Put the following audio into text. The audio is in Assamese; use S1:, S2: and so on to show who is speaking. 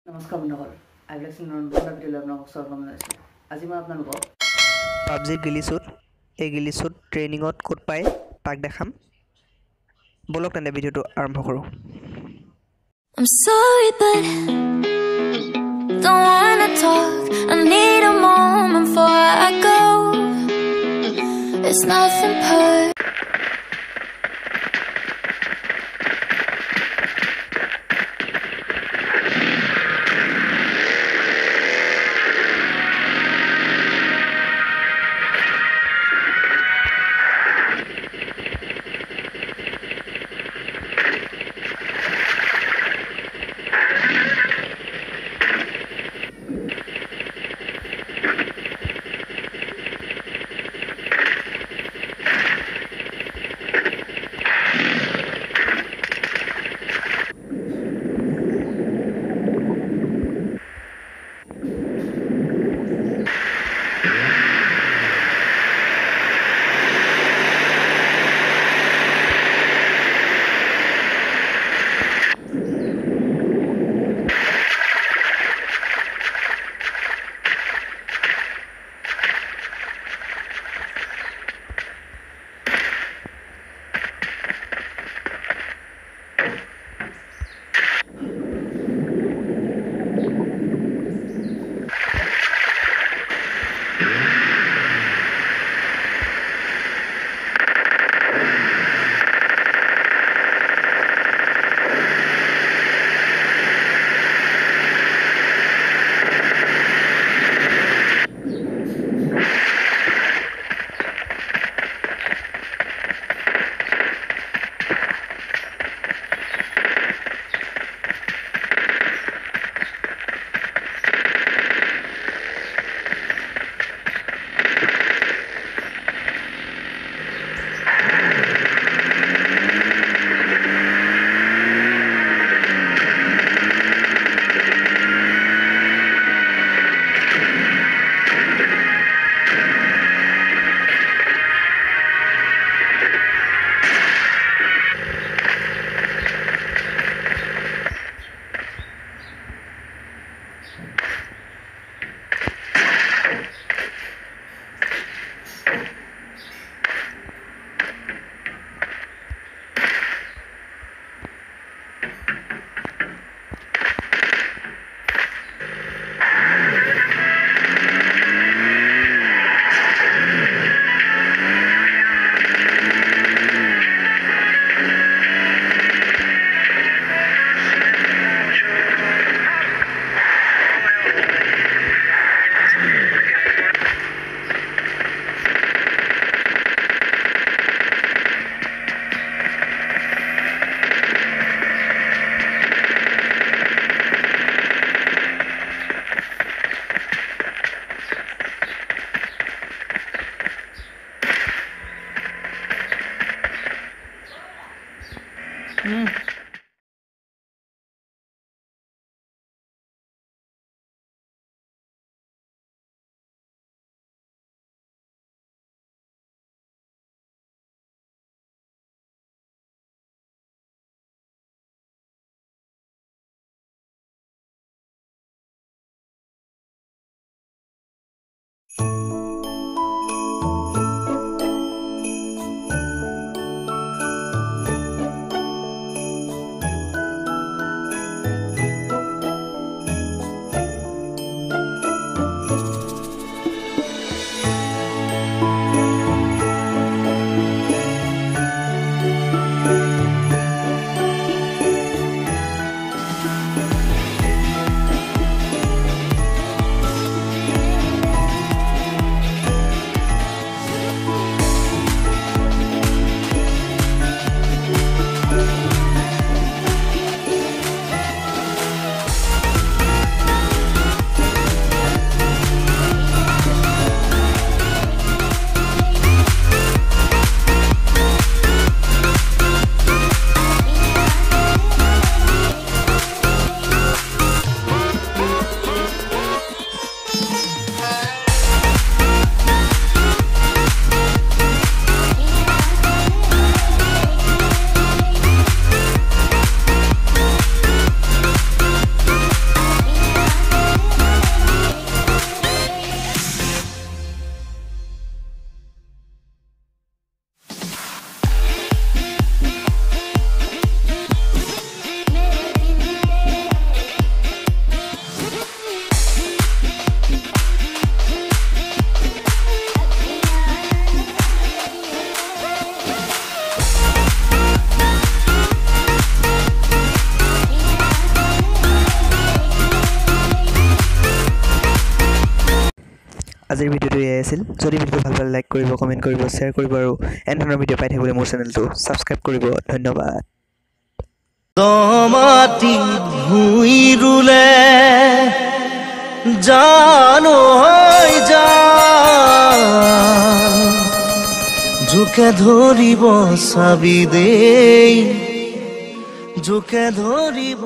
S1: নমস্কাৰ বন্ধুসকল আইভেক্সিন নতুন ভিডিঅ'লৈ আপোনালোকক স্বাগতম জনাইছোঁ। আজি মই আপোনালোকক
S2: পাবজি গিলিচুট ট্ৰেইনিঙত ক'ত পায় তাক দেখাম। বলক তেন্তে ভিডিঅ'টো আৰম্ভ কৰোঁ।
S3: I'm sorry but don't wanna talk. I need a moment before I go. It's nothing perfect.
S2: আজিৰ ভিডিঅ'টো এয়াই আছিল যদি ভিডিঅ'টো ভাল পালে লাইক কৰিব কমেণ্ট কৰিব শ্বেয়াৰ কৰিব আৰু এনেধৰণৰ ভিডিঅ' পাই থাকিবলৈ মোৰ চেনেলটো ছাবস্ক্ৰাইব কৰিব ধন্যবাদ
S4: মাটি ভুই ৰুলে জানো হৈ যা জোকে ধৰিব চাবি দেই জোকে ধৰিব